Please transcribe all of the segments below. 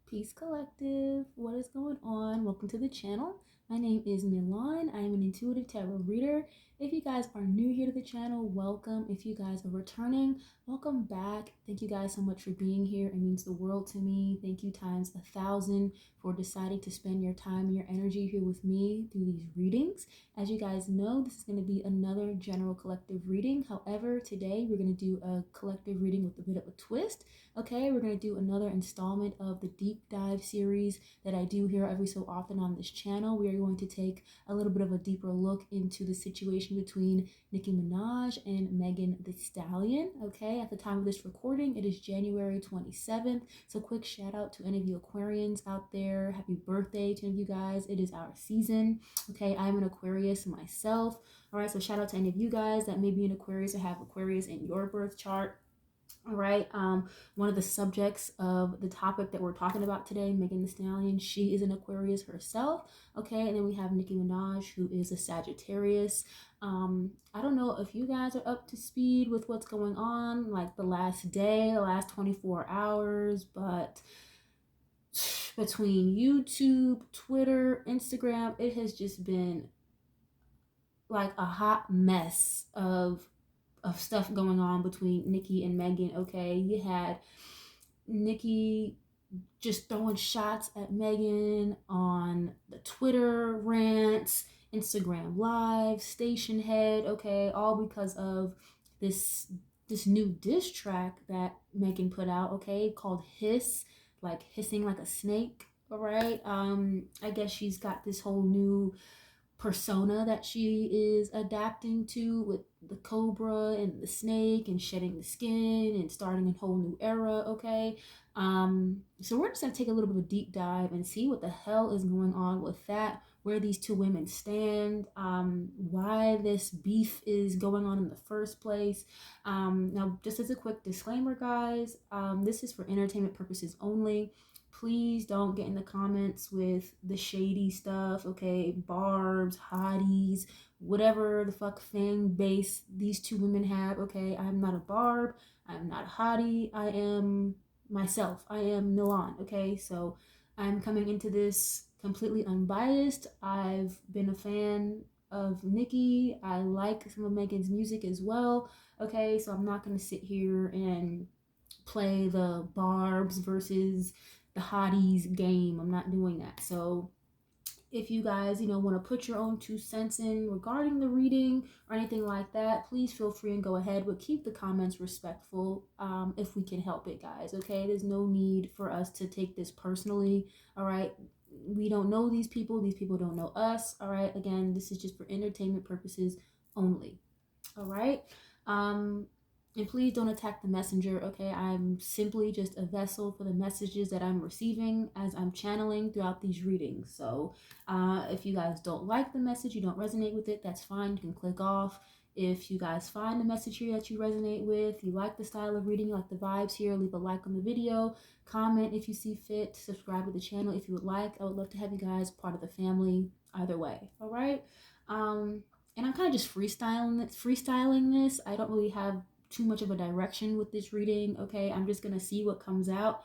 Peace Collective. What is going on? Welcome to the channel. My name is Milan. I am an intuitive tarot reader. If you guys are new here to the channel, welcome. If you guys are returning, welcome back. Thank you guys so much for being here. It means the world to me. Thank you times 1,000 for deciding to spend your time and your energy here with me through these readings. As you guys know, this is going to be another general collective reading. However, today we're going to do a collective reading with a bit of a twist. Okay, we're going to do another installment of the deep dive series that I do here every so often on this channel. We are going to take a little bit of a deeper look into the situation between Nicki Minaj and Megan Thee Stallion. Okay, at the time of this recording, it is January 27th. So quick shout out to any of you Aquarians out there. Happy birthday to any of you guys. It is our season. Okay, I'm an Aquarius myself. All right, so shout out to any of you guys that may be an Aquarius or have Aquarius in your birth chart. All right, one of the subjects of the topic that we're talking about today, Megan Thee Stallion, she is an Aquarius herself. Okay, and then we have Nicki Minaj, who is a Sagittarius. I don't know if you guys are up to speed with what's going on, like the last day, the last 24 hours, but between YouTube, Twitter, Instagram, it has just been like a hot mess of stuff going on between Nicki and Megan. Okay, you had Nicki just throwing shots at Megan on the Twitter rants, Instagram live, station head. Okay, all because of this new diss track that Megan put out. Okay, called Hiss, like hissing like a snake. All right, I guess she's got this whole new persona that she is adapting to with the cobra and the snake and shedding the skin and starting a whole new era. Okay, so we're just gonna take a little bit of a deep dive and see what the hell is going on with that, where these two women stand, why this beef is going on in the first place. Now, just as a quick disclaimer, guys, this is for entertainment purposes only. Please don't get in the comments with the shady stuff, okay? Barbs, hotties, whatever the fuck fan base these two women have, okay? I'm not a barb. I'm not a hottie. I am myself. I am Milan, okay? So I'm coming into this completely unbiased. I've been a fan of Nicki. I like some of Megan's music as well, okay? So I'm not going to sit here and play the barbs versus the hotties game. I'm not doing that. So if you guys, want to put your own 2 cents in regarding the reading or anything like that, please feel free and go ahead, but keep the comments respectful, if we can help it, guys. Okay, there's no need for us to take this personally. All right, we don't know these people don't know us. All right, again, this is just for entertainment purposes only. All right, and please don't attack the messenger, okay? I'm simply just a vessel for the messages that I'm receiving as I'm channeling throughout these readings. So if you guys don't like the message, you don't resonate with it, that's fine. You can click off. If you guys find the message here that you resonate with, you like the style of reading, you like the vibes here, leave a like on the video, comment if you see fit, subscribe to the channel if you would like. I would love to have you guys part of the family either way, all right? And I'm kind of just freestyling this. I don't really have too much of a direction with this reading, okay? I'm just gonna see what comes out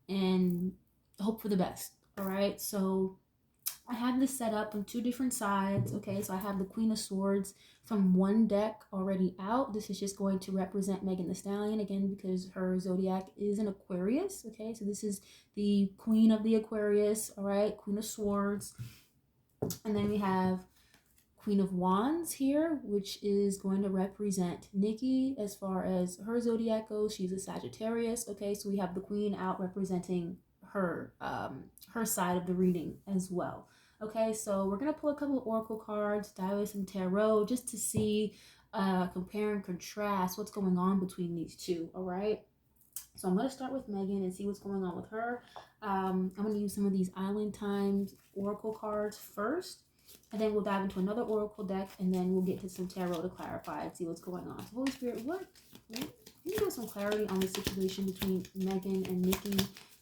and hope for the best. All right, so I have this set up on 2 different sides. Okay, so I have the Queen of Swords from one deck already out. This is just going to represent Megan Thee Stallion, again, because her zodiac is an Aquarius. Okay, so this is the Queen of the Aquarius. All right, Queen of Swords. And then we have Queen of Wands here, which is going to represent Nicki as far as her zodiac goes. She's a Sagittarius. Okay, so we have the Queen out representing her her side of the reading as well. Okay, so we're gonna pull a couple of oracle cards, dive with some tarot, just to see, compare and contrast what's going on between these two. All right, so I'm gonna start with Megan and see what's going on with her. I'm gonna use some of these Island Times oracle cards first, and then we'll dive into another oracle deck, and then we'll get to some tarot to clarify and see what's going on. So Holy Spirit, what can you give some clarity on the situation between Megan and Nicki?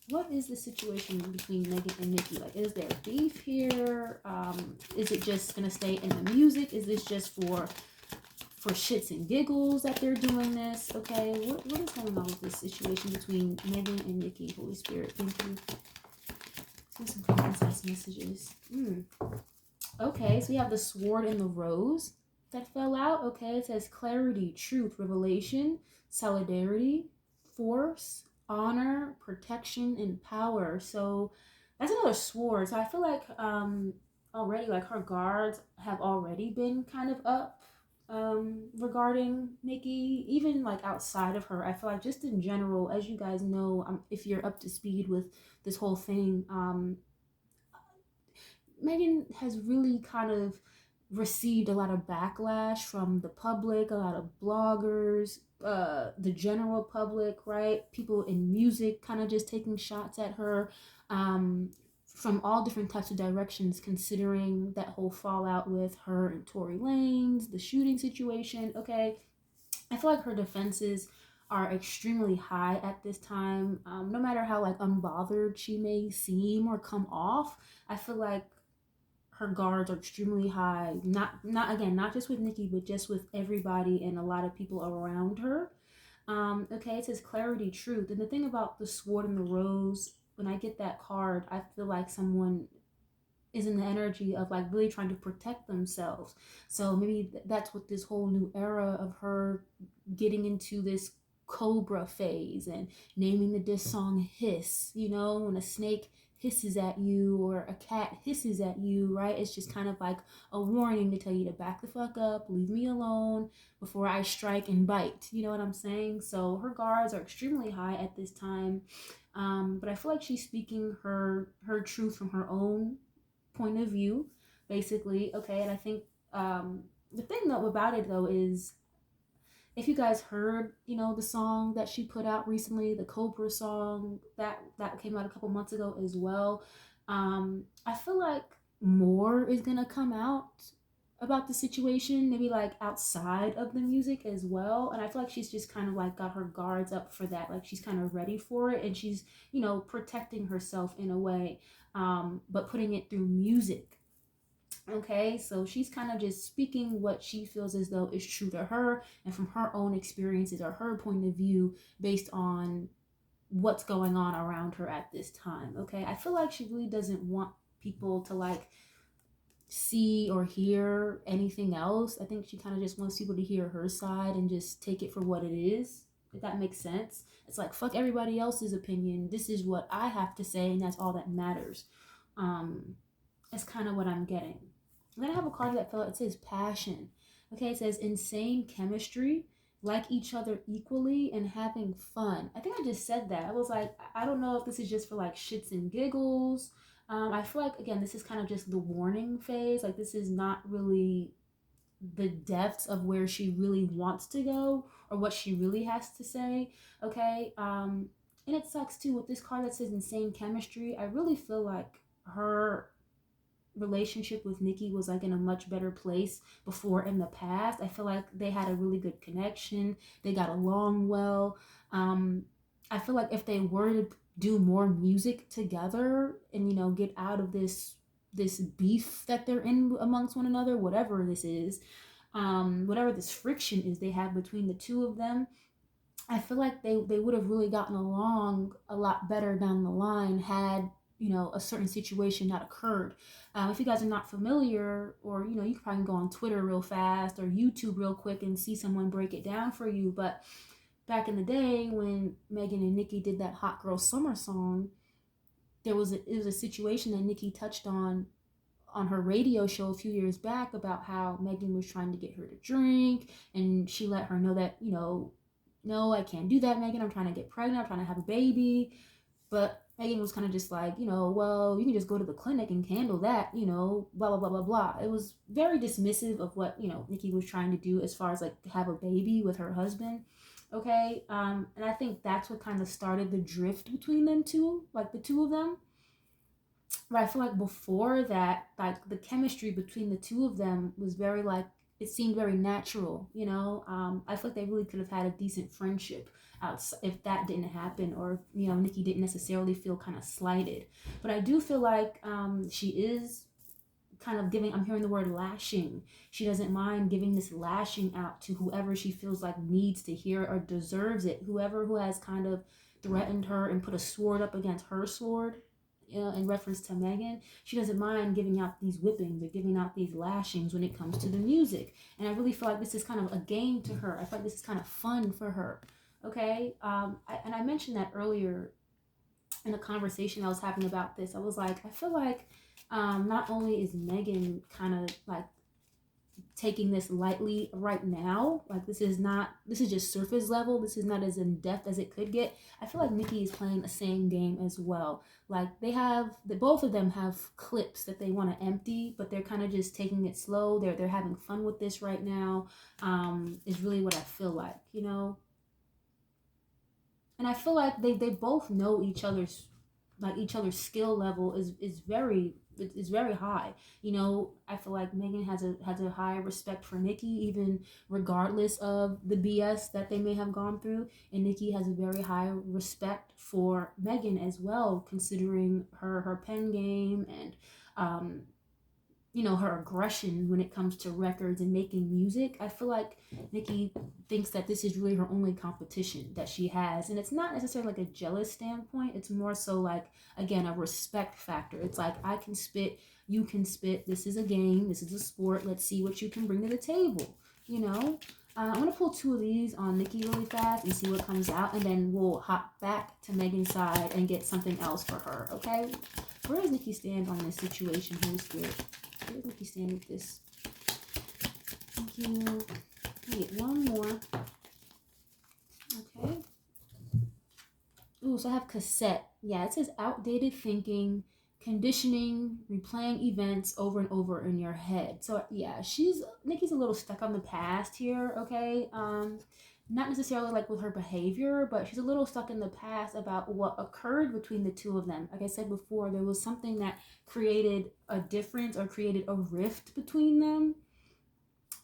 What is the situation between Megan and Nicki? Like, is there beef here? Is it just gonna stay in the music? Is this just for shits and giggles that they're doing this? Okay, what is going on with this situation between Megan and Nicki? Holy Spirit, thank you. some concise messages. Okay, so we have the sword and the rose that fell out. Okay, it says clarity, truth, revelation, solidarity, force, honor, protection, and power. So that's another sword. So I feel like already like her guards have already been kind of up regarding Nicki, even like outside of her. I feel like just in general, as you guys know, if you're up to speed with this whole thing, Megan has really kind of received a lot of backlash from the public, a lot of bloggers, the general public, right? People in music kind of just taking shots at her from all different types of directions, considering that whole fallout with her and Tory Lanez, the shooting situation. Okay, I feel like her defenses are extremely high at this time. No matter how like unbothered she may seem or come off, I feel like her guards are extremely high. Not just with Nicki, but just with everybody and a lot of people around her. Okay, it says clarity, truth. And the thing about the sword and the rose, when I get that card, I feel like someone is in the energy of like really trying to protect themselves. So maybe that's what this whole new era of her getting into this cobra phase and naming the diss song Hiss, you know, when a snake hisses at you or a cat hisses at you, right? It's just kind of like a warning to tell you to back the fuck up, leave me alone before I strike and bite. You know what I'm saying? So her guards are extremely high at this time. But I feel like she's speaking her truth from her own point of view, basically. Okay, and I think the thing though about it though is, if you guys heard, you know, the song that she put out recently, the Cobra song that came out a couple months ago as well, I feel like more is gonna come out about the situation, maybe like outside of the music as well. And I feel like she's just kind of like got her guards up for that. Like she's kind of ready for it, and she's, you know, protecting herself in a way, but putting it through music. Okay, so she's kind of just speaking what she feels as though is true to her and from her own experiences or her point of view based on what's going on around her at this time. Okay, I feel like she really doesn't want people to like see or hear anything else. I think she kind of just wants people to hear her side and just take it for what it is, if that makes sense. It's like, fuck everybody else's opinion. This is what I have to say, and that's all that matters. That's kind of what I'm getting. And then I have a card that fell. It says passion. Okay, it says insane chemistry, like each other equally, and having fun. I think I just said that. I was like, I don't know if this is just for like shits and giggles. I feel like, again, this is kind of just the warning phase. Like, this is not really the depths of where she really wants to go or what she really has to say. Okay. And it sucks too with this card that says insane chemistry. I really feel like her relationship with Nicki was like in a much better place before in the past. I feel like they had a really good connection. They got along well. I feel like if they were to do more music together and, you know, get out of this beef that they're in amongst one another, whatever this is, whatever this friction is they have between the two of them, I feel like they would have really gotten along a lot better down the line had, you know, a certain situation not occurred. If you guys are not familiar, or, you know, you can probably go on Twitter real fast or YouTube real quick and see someone break it down for you. But back in the day when Megan and Nicki did that Hot Girl Summer song, it was a situation that Nicki touched on her radio show a few years back about how Megan was trying to get her to drink, and she let her know that, you know, no, I can't do that, Megan. I'm trying to get pregnant. I'm trying to have a baby. But Megan was kind of just like, you know, well, you can just go to the clinic and handle that, you know, blah, blah, blah, blah, blah. It was very dismissive of what, you know, Nicki was trying to do as far as like have a baby with her husband. Okay. And I think that's what kind of started the drift between them two, like the two of them. But I feel like before that, like the chemistry between the two of them was very like, it seemed very natural, you know. I feel like they really could have had a decent friendship if that didn't happen, or, you know, Nicki didn't necessarily feel kind of slighted. But I do feel like she is kind of giving, I'm hearing the word lashing. She doesn't mind giving this lashing out to whoever she feels like needs to hear or deserves it. Whoever who has kind of threatened her and put a sword up against her sword, in reference to Megan, she doesn't mind giving out these whippings or giving out these lashings when it comes to the music. And I really feel like this is kind of a game to her. I feel like this is kind of fun for her. Okay. And I mentioned that earlier in a conversation I was having about this. I was like, I feel like not only is Megan kind of like taking this lightly right now, like this is just surface level, this is not as in depth as it could get. I feel like Nicki is playing the same game as well. Like both of them have clips that they want to empty, but they're kind of just taking it slow. They're having fun with this right now, is really what I feel like, you know. And I feel like they both know each other's skill level is very high. You know, I feel like Megan has a high respect for Nicki, even regardless of the BS that they may have gone through. And Nicki has a very high respect for Megan as well, considering her pen game and you know, her aggression when it comes to records and making music. I feel like Nicki thinks that this is really her only competition that she has. And it's not necessarily like a jealous standpoint. It's more so like, again, a respect factor. It's like, I can spit, you can spit. This is a game. This is a sport. Let's see what you can bring to the table, you know? I'm going to pull two of these on Nicki really fast and see what comes out. And then we'll hop back to Megan's side and get something else for her, okay? Where does Nicki stand on this situation, Holy Spirit? Where does Nicki stand with this? Thank you. Wait, one more. Okay. Ooh, so I have cassette. Yeah, it says outdated thinking, conditioning, replaying events over and over in your head. So yeah, Nicki's a little stuck on the past here, okay? Not necessarily like with her behavior, but she's a little stuck in the past about what occurred between the two of them. Like I said before, there was something that created a difference or created a rift between them.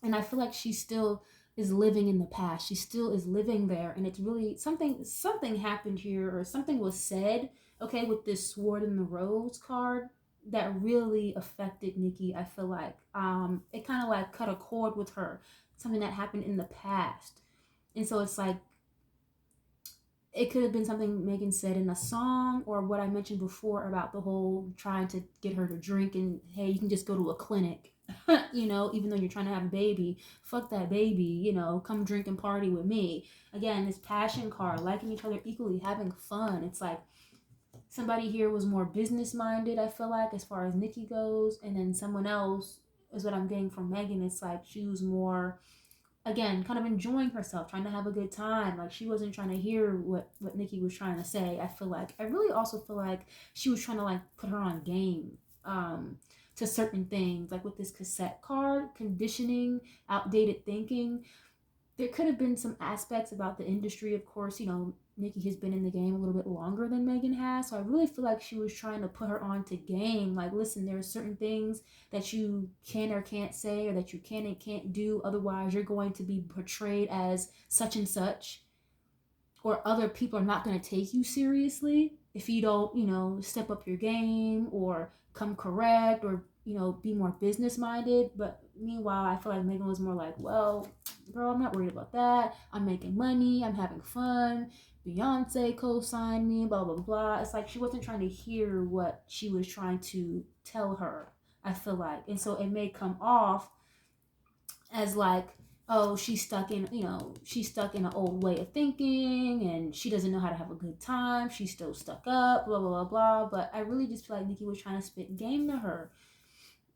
And I feel like she still is living in the past. She still is living there. And it's really something happened here, or something was said, okay, with this Sword in the Rose card that really affected Nicki. I feel like it kind of like cut a cord with her, something that happened in the past. And so it's like, it could have been something Megan said in a song, or what I mentioned before about the whole trying to get her to drink and, hey, you can just go to a clinic, you know, even though you're trying to have a baby. Fuck that baby, you know, come drink and party with me. Again, this passion card, liking each other equally, having fun. It's like somebody here was more business minded, I feel like, as far as Nicki goes. And then someone else, is what I'm getting from Megan, it's like she was more, again, kind of enjoying herself, trying to have a good time. Like she wasn't trying to hear what Nicki was trying to say. I feel like, I really also feel like she was trying to like put her on game to certain things, like with this cassette card, conditioning, outdated thinking. There could have been some aspects about the industry, of course, you know, Nicki has been in the game a little bit longer than Megan has. So I really feel like she was trying to put her on to game. Like, listen, there are certain things that you can or can't say, or that you can and can't do. Otherwise, you're going to be portrayed as such and such. Or other people are not going to take you seriously if you don't, you know, step up your game or come correct, or, you know, be more business minded. But meanwhile, I feel like Megan was more like, well, girl, I'm not worried about that. I'm making money. I'm having fun. Beyonce co-signed me, blah, blah, blah. It's like she wasn't trying to hear what she was trying to tell her, I feel like. And so it may come off as like, oh, she's stuck in an old way of thinking, and she doesn't know how to have a good time. She's still stuck up, blah, blah, blah, blah. But I really just feel like Nicki was trying to spit game to her,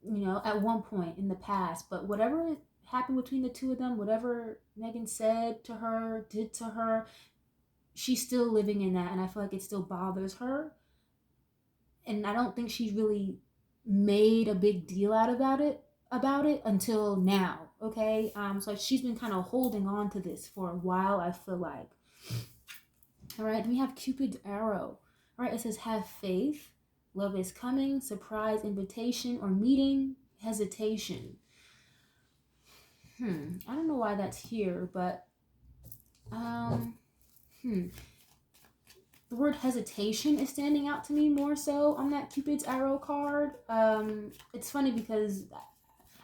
you know, at one point in the past. But whatever happened between the two of them, whatever Megan said to her, did to her, she's still living in that. And I feel like it still bothers her. And I don't think she really made a big deal about it until now. Okay. So she's been kind of holding on to this for a while, I feel like. All right, we have Cupid's arrow. All right, it says have faith, love is coming, surprise invitation or meeting, hesitation. I don't know why that's here, but the word hesitation is standing out to me more so on that Cupid's arrow card. It's funny because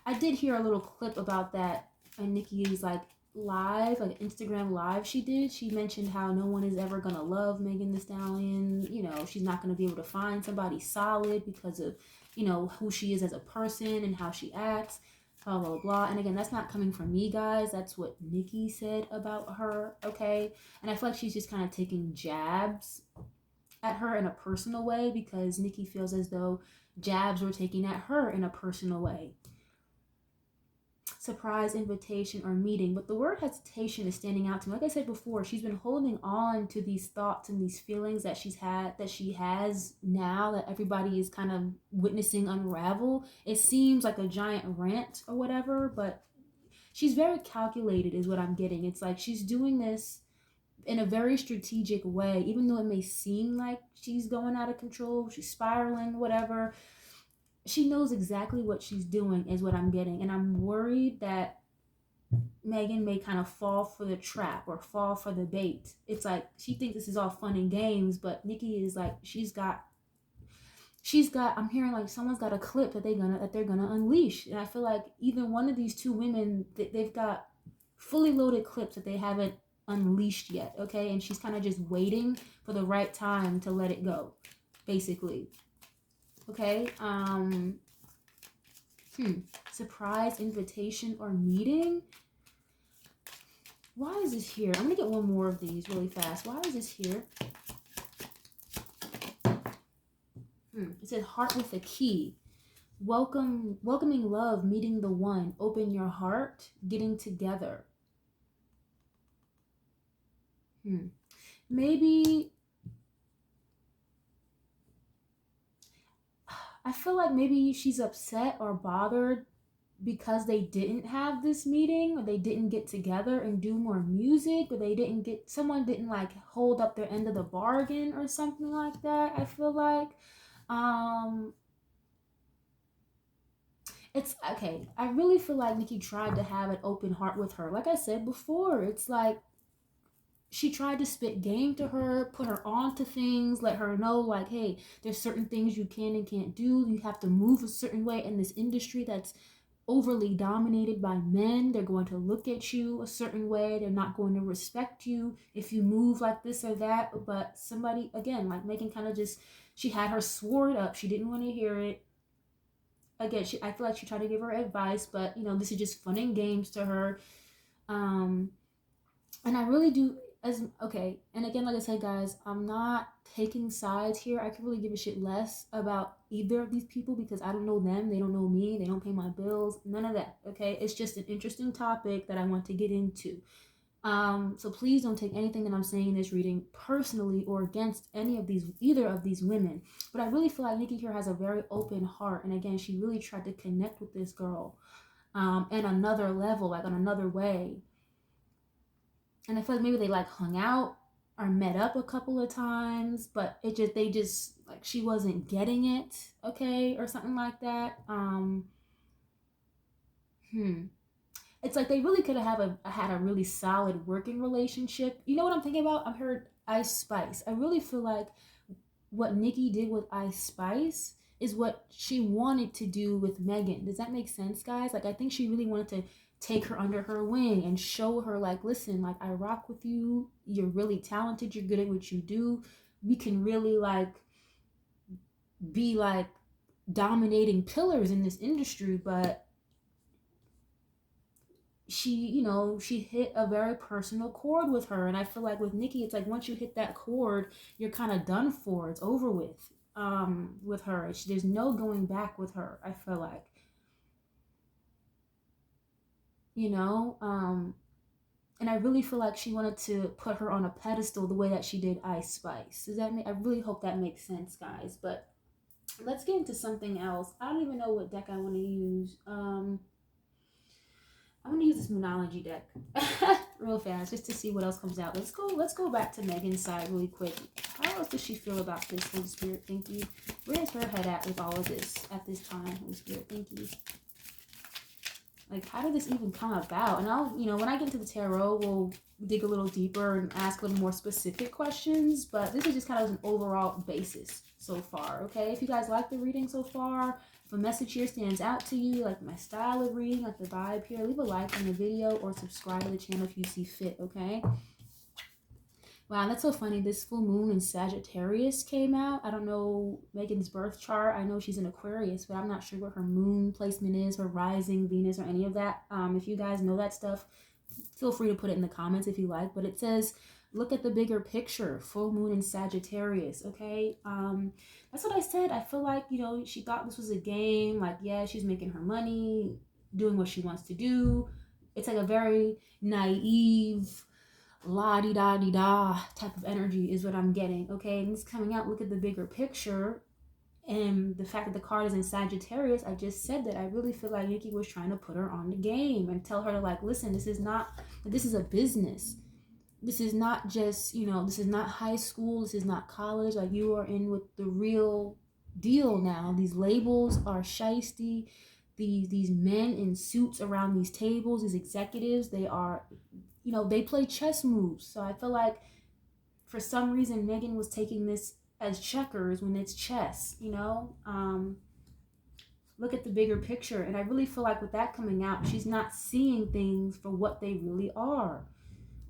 I did hear a little clip about that, and Nicki is like live, like Instagram live she did, she mentioned how no one is ever gonna love Megan Thee Stallion. You know, she's not gonna be able to find somebody solid because of, you know, who she is as a person and how she acts, blah blah blah. And again, that's not coming from me, guys. That's what Nicki said about her, okay? And I feel like she's just kind of taking jabs at her in a personal way because Nicki feels as though jabs were taken at her in a personal way. Surprise invitation or meeting, but the word hesitation is standing out to me. Like I said before, she's been holding on to these thoughts and these feelings that she has now that everybody is kind of witnessing unravel. It seems like a giant rant or whatever, but she's very calculated is what I'm getting. It's like she's doing this in a very strategic way, even though it may seem like she's going out of control, she's spiraling, whatever. She knows exactly what she's doing is what I'm getting. And I'm worried that Megan may kind of fall for the trap or fall for the bait. It's like she thinks this is all fun and games, but Nicki is like, she's got I'm hearing like someone's got a clip that they're gonna unleash. And I feel like even one of these two women, they've got fully loaded clips that they haven't unleashed yet, okay? And she's kind of just waiting for the right time to let it go, basically. Okay, surprise invitation or meeting. Why is this here? I'm gonna get one more of these really fast. Why is this here? It says heart with a key. Welcoming love, meeting the one. Open your heart, getting together. Maybe I feel like maybe she's upset or bothered because they didn't have this meeting, or they didn't get together and do more music, or someone didn't like hold up their end of the bargain or something like that. I feel like it's okay. I really feel like Nicki tried to have an open heart with her. Like I said before, it's like she tried to spit game to her, put her on to things, let her know like, hey, there's certain things you can and can't do. You have to move a certain way in this industry that's overly dominated by men. They're going to look at you a certain way. They're not going to respect you if you move like this or that. But somebody, again, like Megan kind of she had her sword up. She didn't want to hear it. Again, I feel like she tried to give her advice, but, you know, this is just fun and games to her. And I really do, okay, and again, like I said, guys, I'm not taking sides here. I could really give a shit less about either of these people because I don't know them, they don't know me, they don't pay my bills, none of that, okay? It's just an interesting topic that I want to get into. So please don't take anything that I'm saying in this reading personally or against either of these women. But I really feel like Nicki here has a very open heart, and again, she really tried to connect with this girl in another level, like on another way. And I feel like maybe they like hung out or met up a couple of times, but they just like she wasn't getting it, okay, or something like that. It's like they really could have had a really solid working relationship. You know what I'm thinking about? I've heard Ice Spice. I really feel like what Nicki did with Ice Spice is what she wanted to do with Megan. Does that make sense, guys? Like I think she really wanted to take her under her wing and show her like, listen, like I rock with you. You're really talented. You're good at what you do. We can really like be like dominating pillars in this industry, but she hit a very personal chord with her. And I feel like with Nicki, it's like once you hit that chord, you're kind of done for. It's over with her. There's no going back with her, I feel like. And I really feel like she wanted to put her on a pedestal the way that she did Ice Spice. I really hope that makes sense, guys. But let's get into something else. I don't even know what deck I want to use. I'm gonna use this Moonology deck real fast just to see what else comes out. Let's go back to Megan's side really quick. How else does she feel about this, Holy Spirit? Thank you. Where is her head at with all of this at this time, Holy Spirit? Thank you. Like, how did this even come about? And I'll, when I get into the tarot, we'll dig a little deeper and ask a little more specific questions. But this is just kind of an overall basis so far, okay? If you guys like the reading so far, if a message here stands out to you, like my style of reading, like the vibe here, leave a like on the video or subscribe to the channel if you see fit, okay? Wow, that's so funny. This full moon in Sagittarius came out. I don't know Megan's birth chart. I know she's an Aquarius, but I'm not sure what her moon placement is, her rising, Venus, or any of that. If you guys know that stuff, feel free to put it in the comments if you like. But it says, look at the bigger picture. Full moon in Sagittarius, okay? That's what I said. I feel like, she thought this was a game. Like, yeah, she's making her money, doing what she wants to do. It's like a very naive, la-di-da-di-da type of energy is what I'm getting, okay? And it's coming out, look at the bigger picture. And the fact that the card is in Sagittarius, I just said that I really feel like Nicki was trying to put her on the game and tell her to, like, listen, this is a business. This is not just, this is not high school. This is not college. Like, you are in with the real deal now. These labels are shiesty. These men in suits around these tables, these executives, they are, they play chess moves. So I feel like for some reason Megan was taking this as checkers when it's chess, look at the bigger picture. And I really feel like with that coming out, she's not seeing things for what they really are.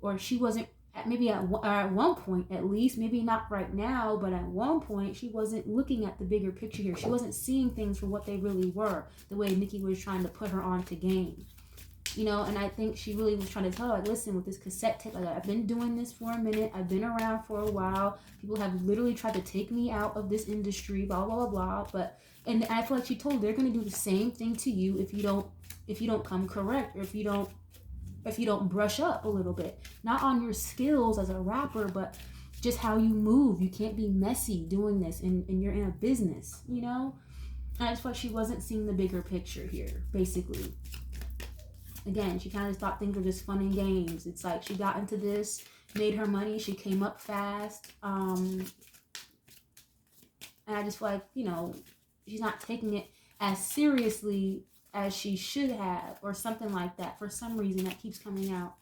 Or she wasn't, maybe at one point at least, maybe not right now, but at one point she wasn't looking at the bigger picture here. She wasn't seeing things for what they really were, the way Nicki was trying to put her onto game. And I think she really was trying to tell her, like, listen, with this cassette tape, like, I've been doing this for a minute. I've been around for a while. People have literally tried to take me out of this industry, blah, blah, blah, blah. And I feel like she told they're going to do the same thing to you if you don't come correct, or if you don't brush up a little bit. Not on your skills as a rapper, but just how you move. You can't be messy doing this, and you're in a business, And I just felt she wasn't seeing the bigger picture here, basically. Again, she kind of thought things were just fun and games. It's like she got into this, made her money, she came up fast. And I just feel like, she's not taking it as seriously as she should have, or something like that. For some reason, that keeps coming out.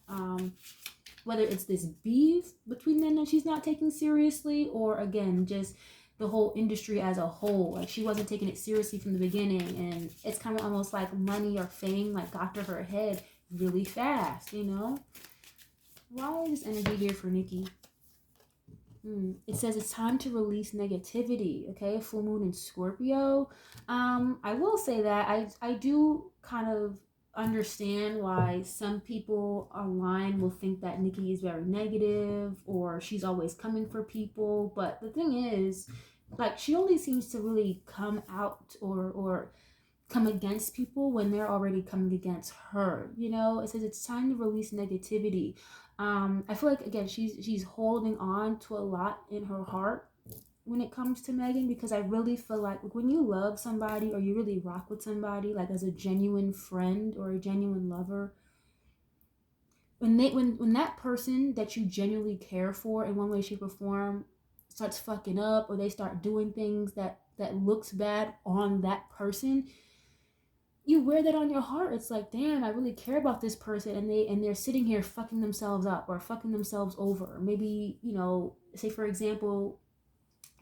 Whether it's this beef between them that she's not taking seriously, or again, just the whole industry as a whole. Like, she wasn't taking it seriously from the beginning, and it's kind of almost like money or fame like got to her head really fast, Why is this energy here for Nicki? It says it's time to release negativity, okay? Full moon in Scorpio. I will say that I do kind of understand why some people online will think that Nicki is very negative, or she's always coming for people. But the thing is, like, she only seems to really come out or come against people when they're already coming against her. It says it's time to release negativity. I feel like, again, she's holding on to a lot in her heart when it comes to Megan, because I really feel like when you love somebody, or you really rock with somebody, like as a genuine friend or a genuine lover, when that person that you genuinely care for in one way, shape, or form starts fucking up, or they start doing things that looks bad on that person, you wear that on your heart. It's like, damn, I really care about this person, and they're sitting here fucking themselves up or fucking themselves over. Maybe, say for example,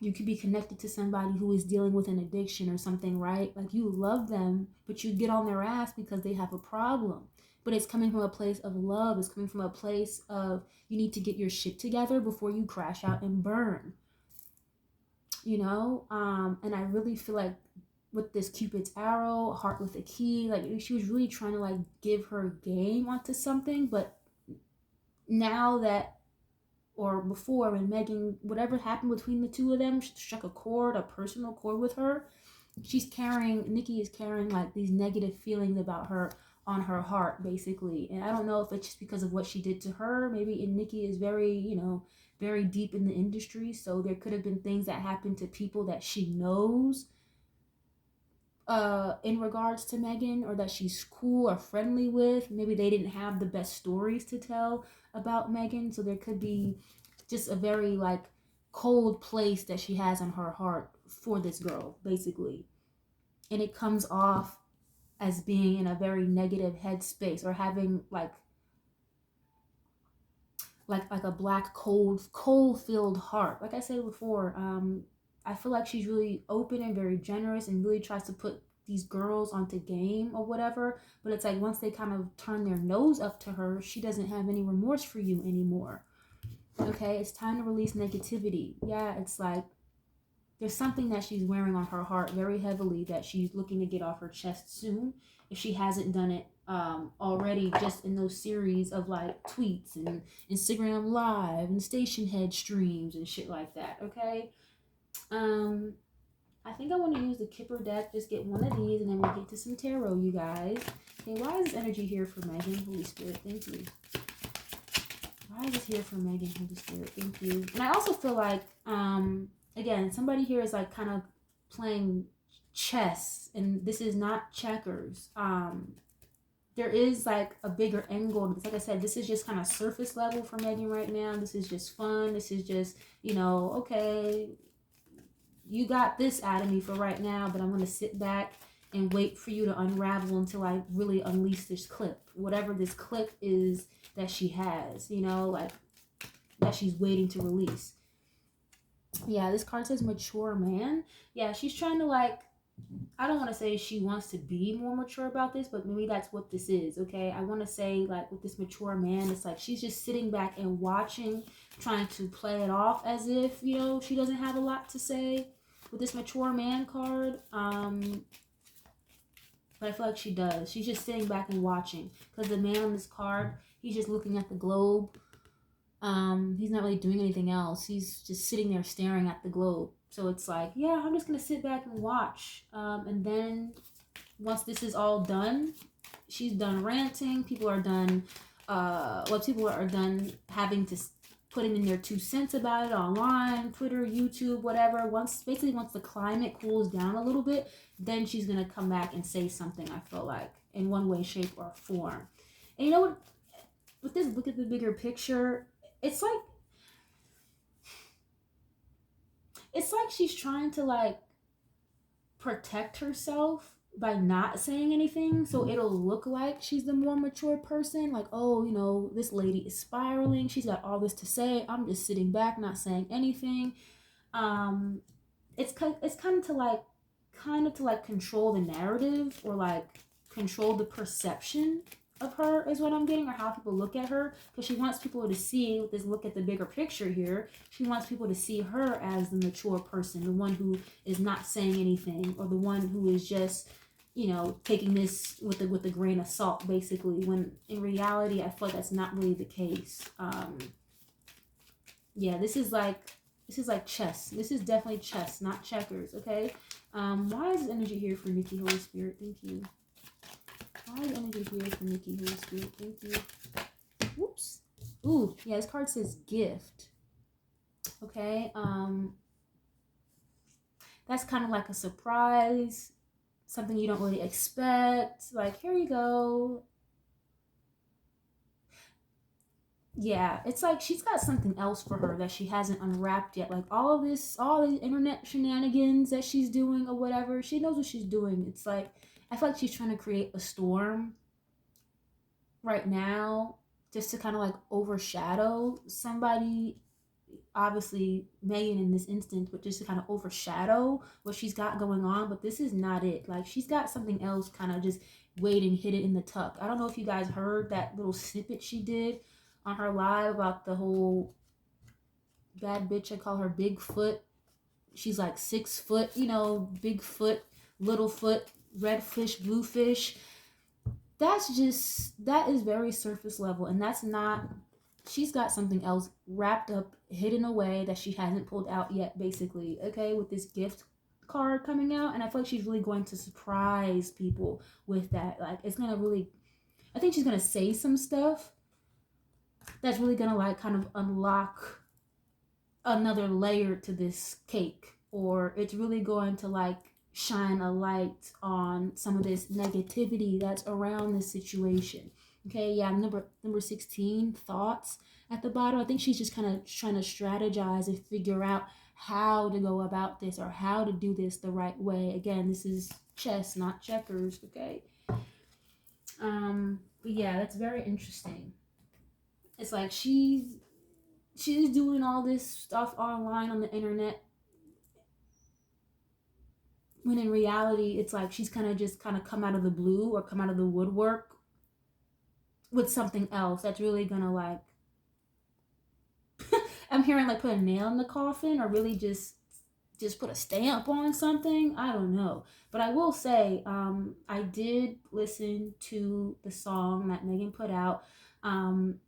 you could be connected to somebody who is dealing with an addiction or something, right? Like, you love them, but you get on their ass because they have a problem. But it's coming from a place of love. It's coming from a place of, you need to get your shit together before you crash out and burn. And I really feel like with this Cupid's arrow, heart with a key, like, she was really trying to, like, give her game onto something. But now that, or before, when Megan, whatever happened between the two of them, struck a personal chord with her, Nicki is carrying, like, these negative feelings about her on her heart, basically. And I don't know if it's just because of what she did to her. Maybe Nicki is very, very deep in the industry, so there could have been things that happened to people that she knows in regards to Megan, or that she's cool or friendly with. Maybe they didn't have the best stories to tell about Megan, so there could be just a very, like, cold place that she has in her heart for this girl, basically. And it comes off as being in a very negative headspace, or having like a black coal filled heart. Like I said before, I feel like she's really open and very generous and really tries to put these girls onto game or whatever, but it's like once they kind of turn their nose up to her, she doesn't have any remorse for you anymore. Okay, it's time to release negativity. Yeah, it's like there's something that she's wearing on her heart very heavily that she's looking to get off her chest soon, if she hasn't done it already, just in those series of like tweets and Instagram live and station head streams and shit like that. Okay, I think I want to use the Kipper deck. Just get one of these and then we'll get to some tarot, you guys. Okay, why is this energy here for Megan? Holy Spirit, thank you. Why is this here for Megan? Holy Spirit, thank you. And I also feel like again, somebody here is like kind of playing chess, and this is not checkers. There is like a bigger end goal. Like I said, this is just kind of surface level for Megan right now. This is just fun. This is just, okay, you got this out of me for right now, but I'm going to sit back and wait for you to unravel until I really unleash this clip. Whatever this clip is that she has, like that she's waiting to release. Yeah, this card says mature man. Yeah, she's trying to I don't want to say she wants to be more mature about this, but maybe that's what this is, okay? I want to say with this mature man, it's like she's just sitting back and watching, trying to play it off as if, she doesn't have a lot to say with this mature man card. But I feel like she does. She's just sitting back and watching, because the man on this card, he's just looking at the globe. He's not really doing anything else. He's just sitting there staring at the globe. So it's like, yeah, I'm just gonna sit back and watch. And then once this is all done, she's done ranting. People are done. People are done having to putting in their 2 cents about it online, Twitter, YouTube, whatever. Once the climate cools down a little bit, then she's gonna come back and say something. I feel like in one way, shape, or form. And you know what? With this, look at the bigger picture. It's like she's trying to protect herself by not saying anything, so it'll look like she's the more mature person. Like, oh, this lady is spiraling. She's got all this to say. I'm just sitting back, not saying anything. It's kind of to control the narrative, or control the perception of her, is what I'm getting, or how people look at her, because she wants people to see, look at the bigger picture here. She wants people to see her as the mature person, the one who is not saying anything, or the one who is just, taking this with a grain of salt, basically, when in reality, I feel like that's not really the case. Yeah, this is like chess. This is definitely chess, not checkers, okay? Why is this energy here for Nicki, Holy Spirit? Thank you. Why is energy here for Nicki, Holy Spirit? Thank you. Whoops. Ooh, yeah, this card says gift. Okay, that's kind of like a surprise, something you don't really expect. Like, here you go. Yeah, it's like she's got something else for her that she hasn't unwrapped yet. Like all these internet shenanigans that she's doing or whatever, she knows what she's doing. It's like, I feel like she's trying to create a storm right now just to kind of overshadow somebody, obviously Megan in this instance, but just to kind of overshadow what she's got going on. But this is not it. Like, she's got something else kind of just waiting, hidden in the tuck. I don't know if you guys heard that little snippet she did on her live about the whole bad bitch, I call her Bigfoot. She's like 6 foot, big foot, little foot, red fish, blue fish. That is very surface level, and that's not, she's got something else wrapped up, hidden away that she hasn't pulled out yet, basically, okay, with this gift card coming out. And I feel like she's really going to surprise people with that. It's gonna really, I think she's gonna say some stuff that's really gonna kind of unlock another layer to this cake, or it's really going to shine a light on some of this negativity that's around this situation. Okay, yeah, number 16, thoughts at the bottom. I think she's just kind of trying to strategize and figure out how to go about this, or how to do this the right way. Again, this is chess, not checkers, okay? But yeah, that's very interesting. It's like she's doing all this stuff online on the internet, when in reality it's like she's kind of just kind of come out of the blue or come out of the woodwork with something else that's really gonna like I'm hearing like put a nail in the coffin, or really just put a stamp on something. I don't know. But I will say, I did listen to the song that Megan put out. I'm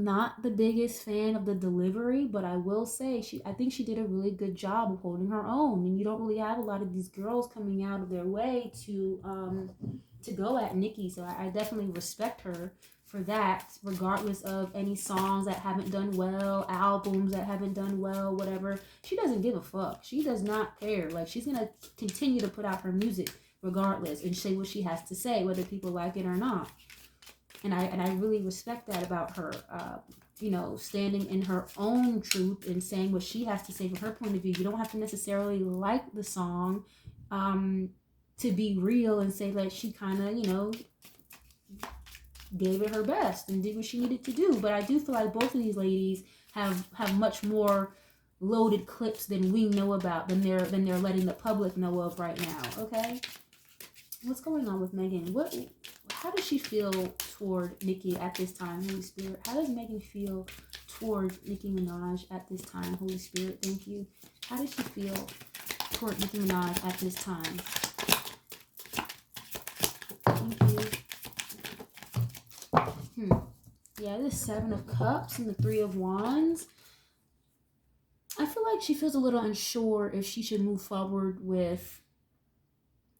not the biggest fan of the delivery, but I will say I think she did a really good job of holding her own. And you don't really have a lot of these girls coming out of their way to go at Nicki. So I definitely respect her for that, regardless of any songs that haven't done well, albums that haven't done well, whatever. She doesn't give a fuck. She does not care. Like, she's gonna continue to put out her music regardless and say what she has to say, whether people like it or not. And I really respect that about her. Standing in her own truth and saying what she has to say from her point of view. You don't have to necessarily like the song to be real and say that she kind of, gave it her best and did what she needed to do. But I do feel like both of these ladies have much more loaded clips than we know about, than they're letting the public know of right now. Okay, what's going on with Megan? How does she feel toward Nicki at this time, Holy Spirit? How does Megan feel toward Nicki Minaj at this time, Holy Spirit? Thank you. How does she feel toward Nicki Minaj at this time? Thank you. Yeah, the Seven of Cups and the Three of Wands. I feel like she feels a little unsure if she should move forward with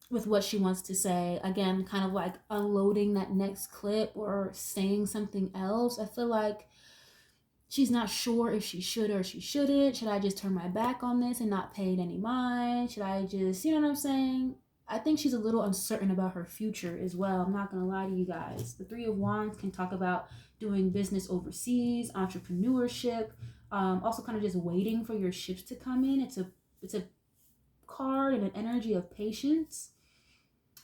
what she wants to say. Again, kind of like unloading that next clip or saying something else. I feel like she's not sure if she should or she shouldn't. Should I just turn my back on this and not pay it any mind? Should I just, you know what I'm saying? I think she's a little uncertain about her future as well. I'm not going to lie to you guys. The Three of Wands can talk about doing business overseas, entrepreneurship, also kind of just waiting for your ships to come in. It's a card and an energy of patience.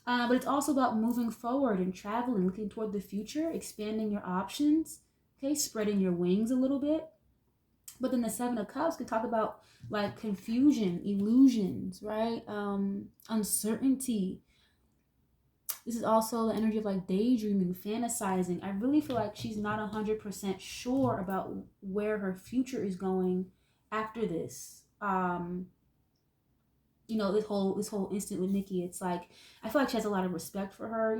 But it's also about moving forward and traveling, looking toward the future, expanding your options, okay, spreading your wings a little bit. But then the Seven of Cups could talk about like confusion, illusions, right? Uncertainty. This is also the energy of like daydreaming, fantasizing. I really feel like she's not 100% sure about where her future is going after this. This whole instant with Nicki, it's like I feel like she has a lot of respect for her.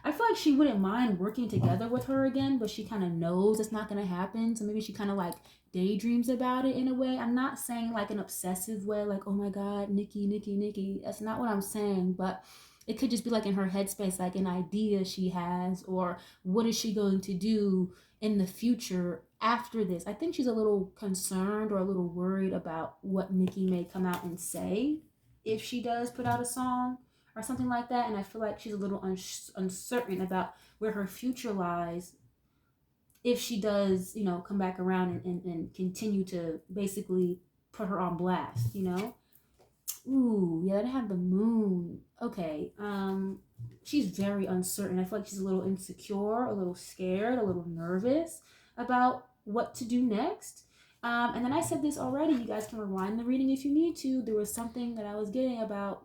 I feel like she wouldn't mind working together with her again, but she kind of knows it's not going to happen. So maybe she kind of like daydreams about it in a way. I'm not saying like an obsessive way, like, oh my God, Nicki, Nicki, Nicki. That's not what I'm saying. But it could just be like in her headspace, like an idea she has, or what is she going to do in the future after this. I think she's a little concerned or a little worried about what Nicki may come out and say if she does put out a song or something like that. And I feel like she's a little uncertain about where her future lies if she does, come back around and continue to basically put her on blast, Ooh, yeah, I have the moon. Okay, she's very uncertain. I feel like she's a little insecure, a little scared, a little nervous about what to do next. And then I said this already. You guys can rewind the reading if you need to. There was something that I was getting about,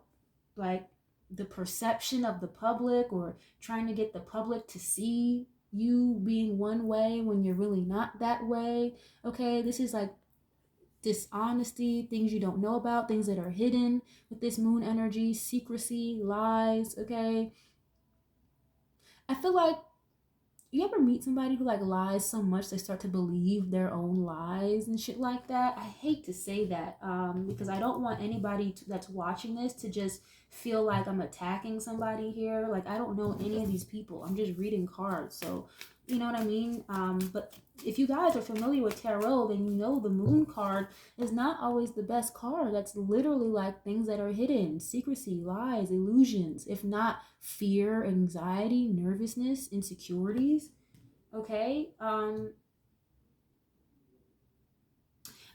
like, the perception of the public, or trying to get the public to see you being one way when you're really not that way. Okay, this is like dishonesty, things you don't know about, things that are hidden with this moon energy, secrecy, lies. Okay, I feel like, you ever meet somebody who like lies so much they start to believe their own lies and shit like that? I hate to say that, because I don't want anybody that's watching this to just feel like I'm attacking somebody here. Like, I don't know any of these people. I'm just reading cards, so you know what I mean. But if you guys are familiar with tarot, then you know the moon card is not always the best card. That's literally like things that are hidden, secrecy, lies, illusions, if not fear, anxiety, nervousness, insecurities. Okay.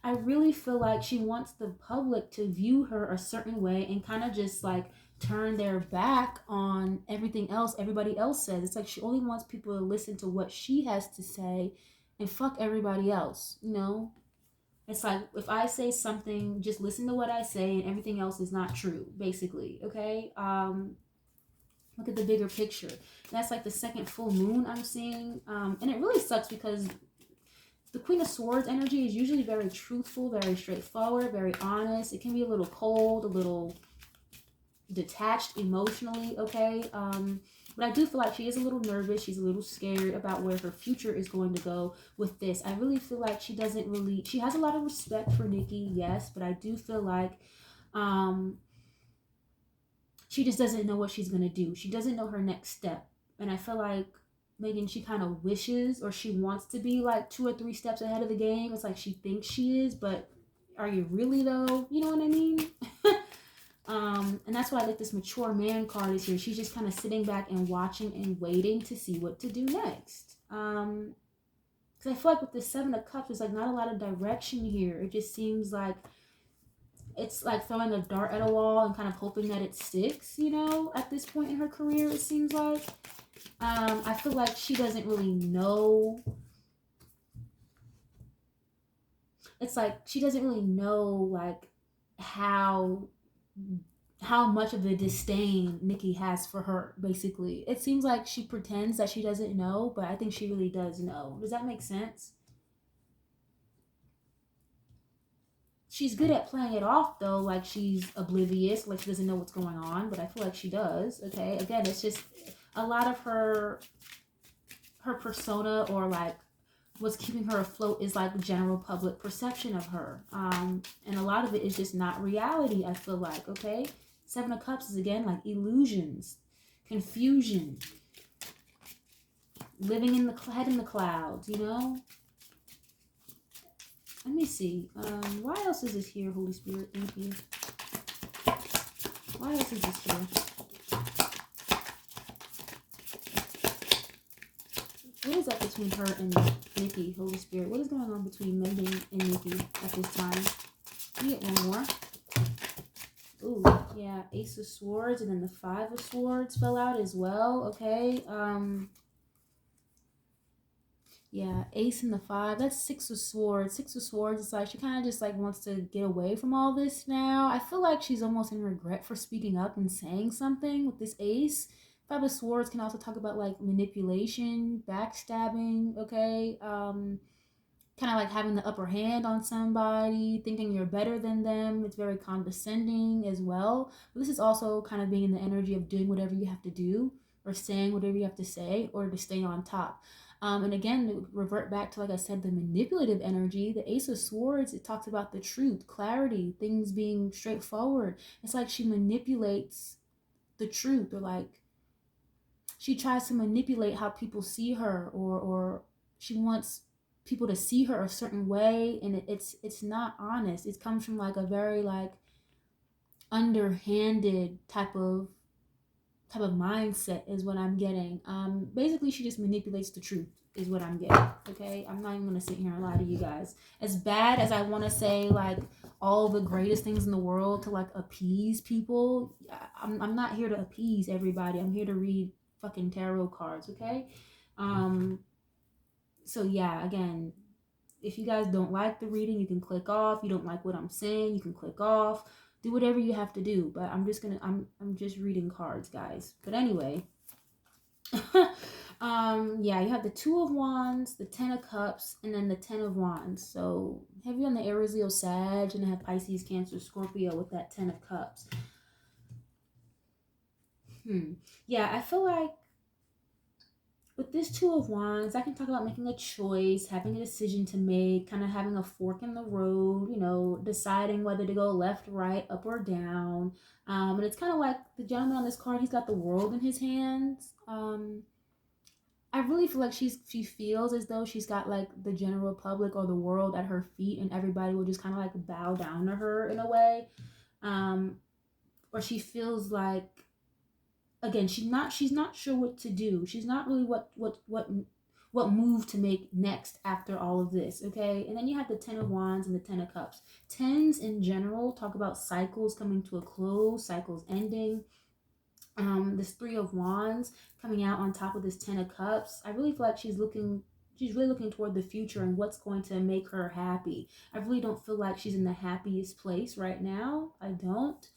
I really feel like she wants the public to view her a certain way and kind of just like turn their back on everything else everybody else says. It's like she only wants people to listen to what she has to say and fuck everybody else, you know? It's like if I say something, just listen to what I say and everything else is not true, basically, okay? Look at the bigger picture. That's like the second full moon I'm seeing. And it really sucks because the Queen of Swords energy is usually very truthful, very straightforward, very honest. It can be a little cold, a little detached emotionally, okay? But I do feel like she is a little nervous. She's a little scared about where her future is going to go with this. I really feel like she has a lot of respect for Nicki, yes, but I do feel like she just doesn't know what she's going to do. She doesn't know her next step. And I feel like Megan, she kind of wishes or she wants to be like 2 or 3 steps ahead of the game. It's like she thinks she is, but are you really though? You know what I mean? And that's why I like this mature man card is here. She's just kind of sitting back and watching and waiting to see what to do next. Because I feel like with the 7 of Cups, there's like not a lot of direction here. It just seems like it's like throwing a dart at a wall and kind of hoping that it sticks, you know, at this point in her career, it seems like. I feel like she doesn't really know. It's like she doesn't really know like how much of the disdain Nicki has for her, basically. It seems like she pretends that she doesn't know, but I think she really does know. Does that make sense? She's good at playing it off though, like she's oblivious, like she doesn't know what's going on, but I feel like she does, okay? Again, it's just a lot of her persona or like what's keeping her afloat is like general public perception of her. And a lot of it is just not reality, I feel like, okay? 7 of Cups is again like illusions, confusion, living in the head in the clouds, you know? Let me see. Why else is this here, Holy Spirit? Thank you. Why else is this here? What is up between her and Nicki, Holy Spirit? What is going on between Megan and Nicki at this time? Can you get one more? Ooh, yeah, Ace of Swords, and then the 5 of Swords fell out as well, okay? Yeah, Ace and the 5, that's 6 of Swords. 6 of Swords, it's like she kind of just like wants to get away from all this now. I feel like she's almost in regret for speaking up and saying something with this Ace. 5 of Swords can also talk about like manipulation, backstabbing, okay? Kind of like having the upper hand on somebody, thinking you're better than them. It's very condescending as well. But this is also kind of being in the energy of doing whatever you have to do or saying whatever you have to say in order to stay on top. And again, to revert back to, like I said, the manipulative energy, the Ace of Swords, it talks about the truth, clarity, things being straightforward. It's like she manipulates the truth, or like she tries to manipulate how people see her, or she wants people to see her a certain way, and it's not honest. It comes from like a very like underhanded type of mindset is what I'm getting. Basically she just manipulates the truth is what I'm getting. Okay, I'm not even gonna sit here and lie to you guys. As bad as I want to say like all the greatest things in the world to like appease people, I'm not here to appease everybody. I'm here to read fucking tarot cards, okay? So yeah, again, if you guys don't like the reading, you can click off. You don't like what I'm saying, you can click off. Do whatever you have to do, but I'm just reading cards, guys. But anyway, yeah, you have the 2 of Wands, the 10 of Cups, and then the 10 of Wands. So heavy on the Aries, Leo, Sag, and I have Pisces, Cancer, Scorpio with that 10 of Cups. Yeah, I feel like with this 2 of Wands, I can talk about making a choice, having a decision to make, kind of having a fork in the road, you know, deciding whether to go left, right, up, or down. And it's kind of like the gentleman on this card, he's got the world in his hands. I really feel like she feels as though she's got like the general public or the world at her feet, and everybody will just kind of like bow down to her in a way. Or she feels like, again, she's not sure what to do. She's not really what what move to make next after all of this, okay? And then you have the 10 of Wands and the 10 of Cups. Tens in general talk about cycles coming to a close, cycles ending. This 3 of Wands coming out on top of this 10 of Cups. I really feel like she's really looking toward the future and what's going to make her happy. I really don't feel like she's in the happiest place right now. I don't.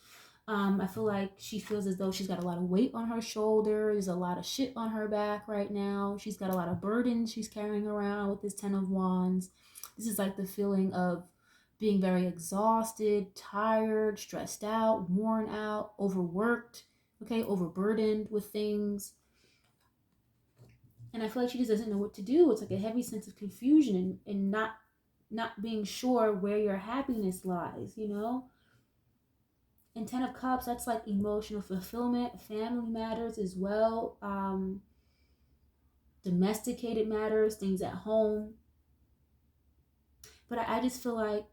I feel like she feels as though she's got a lot of weight on her shoulders, a lot of shit on her back right now. She's got a lot of burdens she's carrying around with this 10 of Wands. This is like the feeling of being very exhausted, tired, stressed out, worn out, overworked, okay, overburdened with things. And I feel like she just doesn't know what to do. It's like a heavy sense of confusion and not being sure where your happiness lies, you know? And 10 of Cups, that's like emotional fulfillment, family matters as well, domesticated matters, things at home. But I just feel like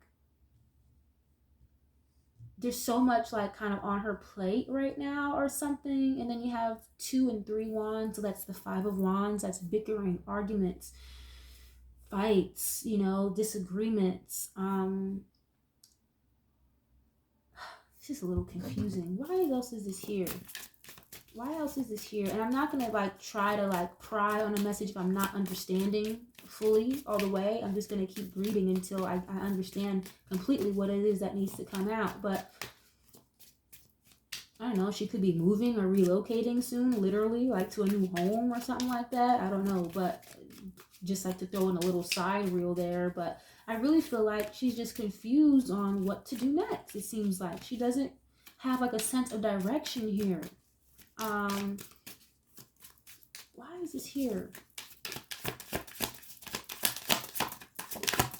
there's so much like kind of on her plate right now or something. And then you have 2 and 3 Wands, so that's the 5 of Wands. That's bickering, arguments, fights, you know, disagreements. It's just a little confusing. Why else is this here? Why else is this here? And I'm not gonna like try to like pry on a message if I'm not understanding fully all the way. I'm just gonna keep reading until I understand completely what it is that needs to come out. But I don't know, she could be moving or relocating soon, literally, like to a new home or something like that. I don't know, but just like to throw in a little side reel there. But I really feel like she's just confused on what to do next. It seems like she doesn't have like a sense of direction here. Why is this here?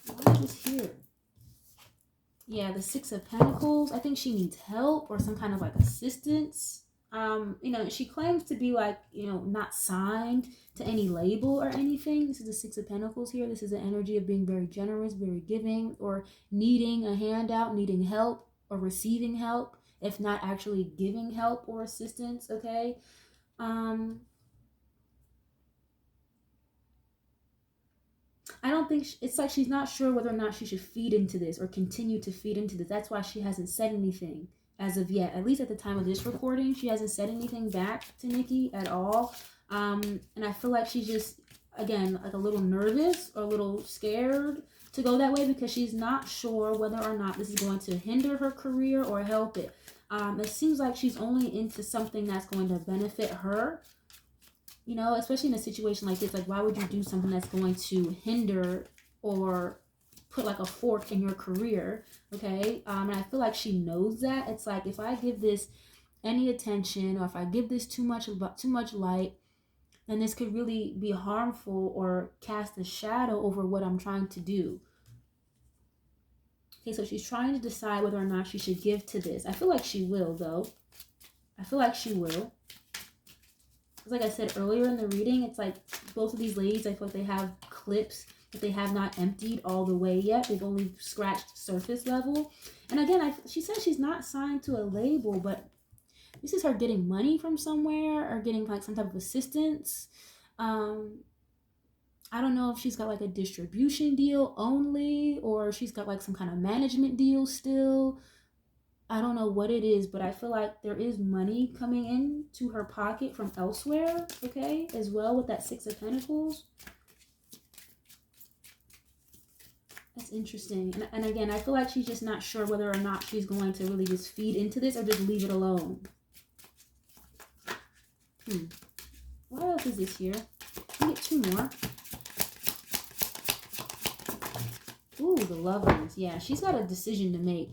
Why is this here? Yeah, the 6 of Pentacles. I think she needs help or some kind of like assistance. You know, she claims to be like, you know, not signed to any label or anything. This is the 6 of Pentacles here. This is the energy of being very generous, very giving, or needing a handout, needing help or receiving help, if not actually giving help or assistance, okay? I don't think it's like she's not sure whether or not she should feed into this or continue to feed into this. That's why she hasn't said anything as of yet. At least at the time of this recording, she hasn't said anything back to Nicki at all. And I feel like she's just, again, like a little nervous or a little scared to go that way because she's not sure whether or not this is going to hinder her career or help it. It seems like she's only into something that's going to benefit her. You know, especially in a situation like this, like why would you do something that's going to hinder or put like a fork in your career, okay? And I feel like she knows that. It's like if I give this any attention or if I give this too much light, then this could really be harmful or cast a shadow over what I'm trying to do. Okay, so she's trying to decide whether or not she should give to this. I feel like she will, though. I feel like she will. Like I said earlier in the reading, it's like both of these ladies, I feel like they have clips that they have not emptied all the way yet. They've only scratched surface level. And again, she says she's not signed to a label, but this is her getting money from somewhere or getting like some type of assistance. I don't know if she's got like a distribution deal only or she's got like some kind of management deal still. I don't know what it is, but I feel like there is money coming in to her pocket from elsewhere, okay, as well with that 6 of Pentacles. That's interesting. And again, I feel like she's just not sure whether or not she's going to really just feed into this or just leave it alone. What else is this here? Let me get 2 more. Ooh, the Lovers. Yeah, she's got a decision to make.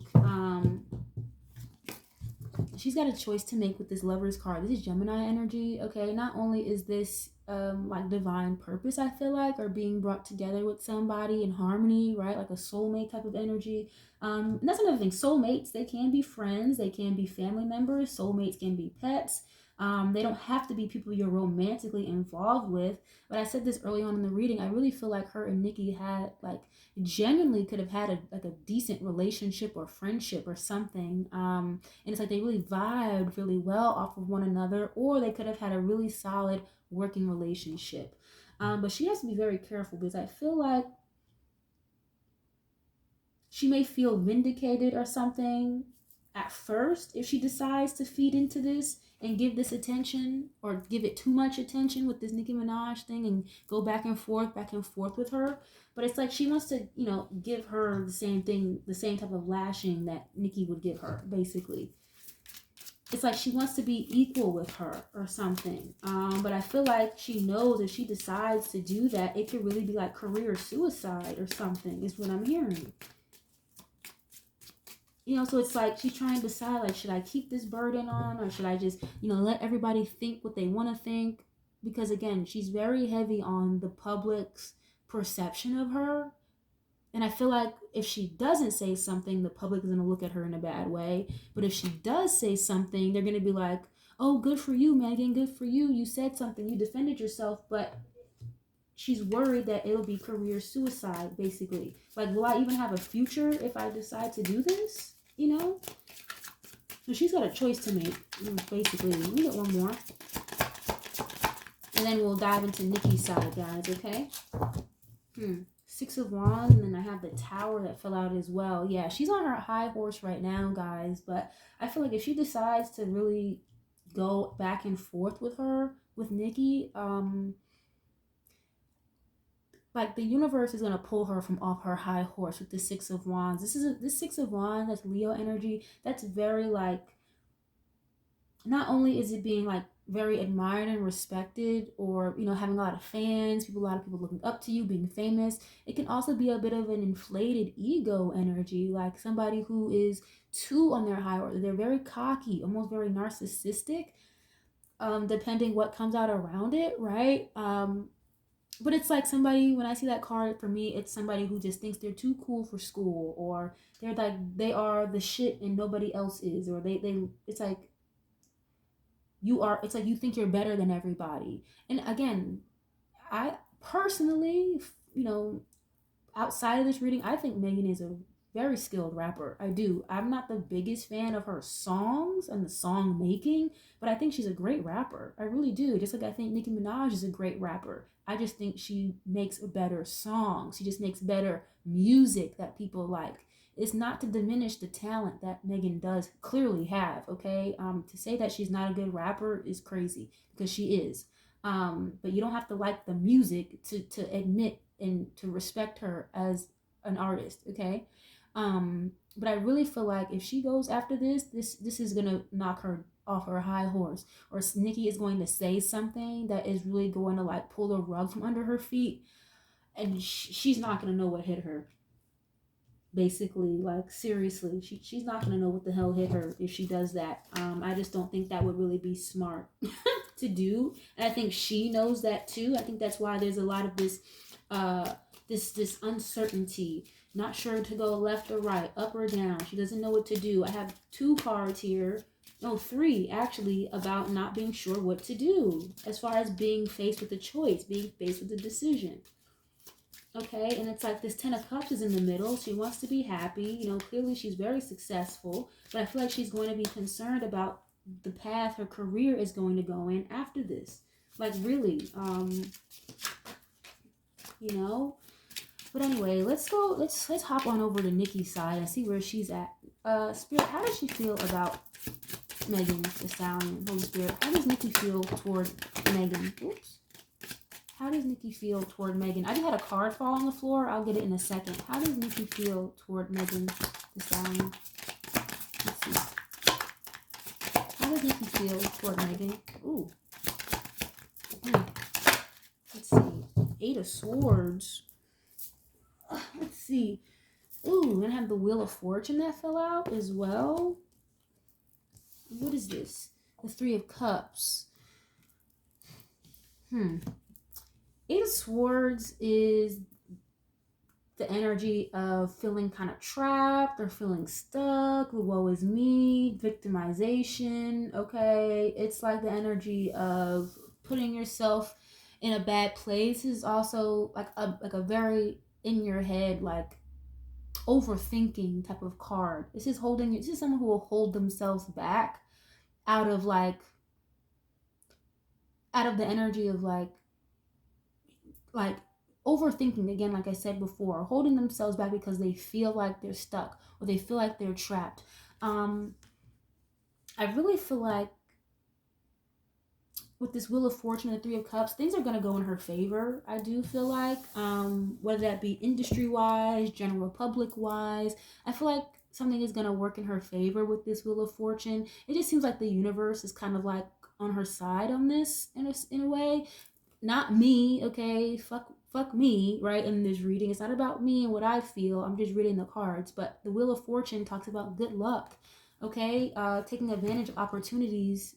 She's got a choice to make with this Lovers card. This is Gemini energy, okay? Not only is this like divine purpose, I feel like, or being brought together with somebody in harmony, right? Like a soulmate type of energy. And that's another thing. Soulmates, they can be friends. They can be family members. Soulmates can be pets. They don't have to be people you're romantically involved with. But I said this early on in the reading. I really feel like her and Nicki had like genuinely could have had a decent relationship or friendship or something. And it's like they really vibed really well off of one another, or they could have had a really solid working relationship. But she has to be very careful because I feel like she may feel vindicated or something at first if she decides to feed into this and give this attention or give it too much attention with this Nicki Minaj thing and go back and forth with her. But it's like she wants to, you know, give her the same thing, the same type of lashing that Nicki would give her, basically. It's like she wants to be equal with her or something. But I feel like she knows if she decides to do that, it could really be like career suicide or something, is what I'm hearing. You know, so it's like she's trying to decide, like, should I keep this burden on or should I just, you know, let everybody think what they want to think? Because again, she's very heavy on the public's perception of her. And I feel like if she doesn't say something, the public is going to look at her in a bad way. But if she does say something, they're going to be like, oh, good for you, Megan. Good for you. You said something. You defended yourself. But she's worried that it'll be career suicide, basically. Like, will I even have a future if I decide to do this? You know? So she's got a choice to make, basically. Let me get one more. And then we'll dive into Nicki's side, guys, okay? Six of Wands, and then I have the Tower that fell out as well. Yeah, she's on her high horse right now, guys. But I feel like if she decides to really go back and forth with Nicki, like the universe is gonna pull her from off her high horse with the Six of Wands. This Six of Wands, that's Leo energy. That's very like, not only is it being like very admired and respected, or you know, having a lot of fans, a lot of people looking up to you, being famous. It can also be a bit of an inflated ego energy, like somebody who is too on their high horse. They're very cocky, almost very narcissistic, depending what comes out around it, right? But it's like somebody, when I see that card, for me, it's somebody who just thinks they're too cool for school, or they're like, they are the shit and nobody else is, or it's like, it's like you think you're better than everybody. And again, I personally, you know, outside of this reading, I think Megan is a very skilled rapper. I do. I'm not the biggest fan of her songs and the song making, but I think she's a great rapper. I really do. Just like I think Nicki Minaj is a great rapper. I just think she makes better songs. She just makes better music that people like. It's not to diminish the talent that Megan does clearly have, okay? To say that she's not a good rapper is crazy, because she is. But you don't have to like the music to admit and to respect her as an artist, okay? But I really feel like if she goes after this is gonna knock her off her high horse, or Nicki is going to say something that is really going to like pull the rug from under her feet, and she's not gonna know what hit her. Basically, like seriously, she's not gonna know what the hell hit her if she does that. I just don't think that would really be smart to do, and I think she knows that too. I think that's why there's a lot of this uncertainty, not sure to go left or right, up or down. She doesn't know what to do. I have 2 cards here, no, 3 actually, about not being sure what to do as far as being faced with a choice, being faced with a decision. Okay, and it's like this 10 of Cups is in the middle. She wants to be happy. You know, clearly she's very successful, but I feel like she's going to be concerned about the path her career is going to go in after this. Like really, you know. But anyway, let's hop on over to Nicki's side and see where she's at. Spirit, how does she feel about Megan Thee Stallion? Holy Spirit, how does Nicki feel toward Megan? Oops. How does Nicki feel toward Megan? I just had a card fall on the floor. I'll get it in a second. How does Nicki feel toward Megan Thee Stallion? Let's see. How does Nicki feel toward Megan? Ooh. Let's see. 8 of Swords. Let's see. Ooh, and I have the Wheel of Fortune that fell out as well. What is this? The 3 of Cups. 8 of Swords is the energy of feeling kind of trapped or feeling stuck. Woe is me, victimization. Okay, it's like the energy of putting yourself in a bad place. Is also like a very in your head, like overthinking type of card. This is someone who will hold themselves back out of the energy of like like overthinking again, like I said before, holding themselves back because they feel like they're stuck or they feel like they're trapped. I really feel like with this Wheel of Fortune and the Three of Cups, things are going to go in her favor. I do feel like, whether that be industry wise, general public wise, I feel like something is going to work in her favor with this Wheel of Fortune. It just seems like the universe is kind of like on her side on this in a way. Not me, okay? Fuck me, right? In this reading, it's not about me and what I feel. I'm just reading the cards. But the Wheel of Fortune talks about good luck, okay? Taking advantage of opportunities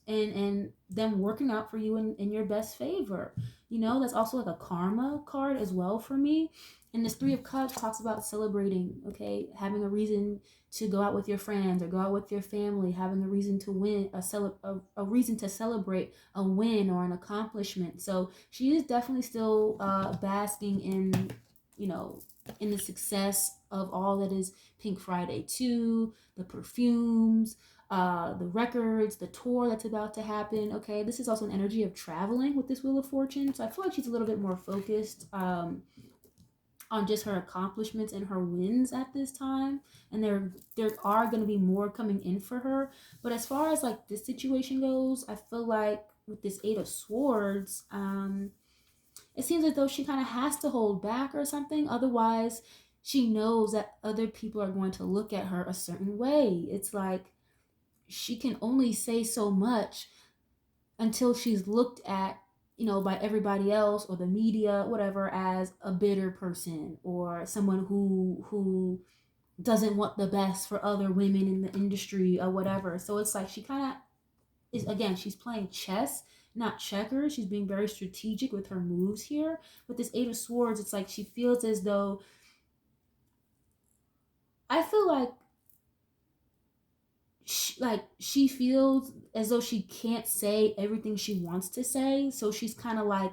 and them working out for you in your best favor. You know, that's also like a karma card as well for me. And this Three of Cups talks about celebrating, okay? Having a reason to go out with your friends or go out with your family, having a reason to win, a reason to celebrate a win or an accomplishment. So she is definitely still basking in, you know, in the success of all that is Pink Friday 2, the perfumes, the records, the tour that's about to happen. Okay, this is also an energy of traveling with this Wheel of Fortune. So I feel like she's a little bit more focused on just her accomplishments and her wins at this time. And there are going to be more coming in for her. But as far as like this situation goes, I feel like with this Eight of Swords, it seems as though she kind of has to hold back or something. Otherwise, she knows that other people are going to look at her a certain way. It's like she can only say so much until she's looked at, you know, by everybody else or the media, whatever, as a bitter person or someone who doesn't want the best for other women in the industry or whatever. So it's like she kind of is, again, she's playing chess, not checkers. She's being very strategic with her moves here. With this Eight of Swords, it's like she feels as though, I feel like she feels as though she can't say everything she wants to say, so she's kind of like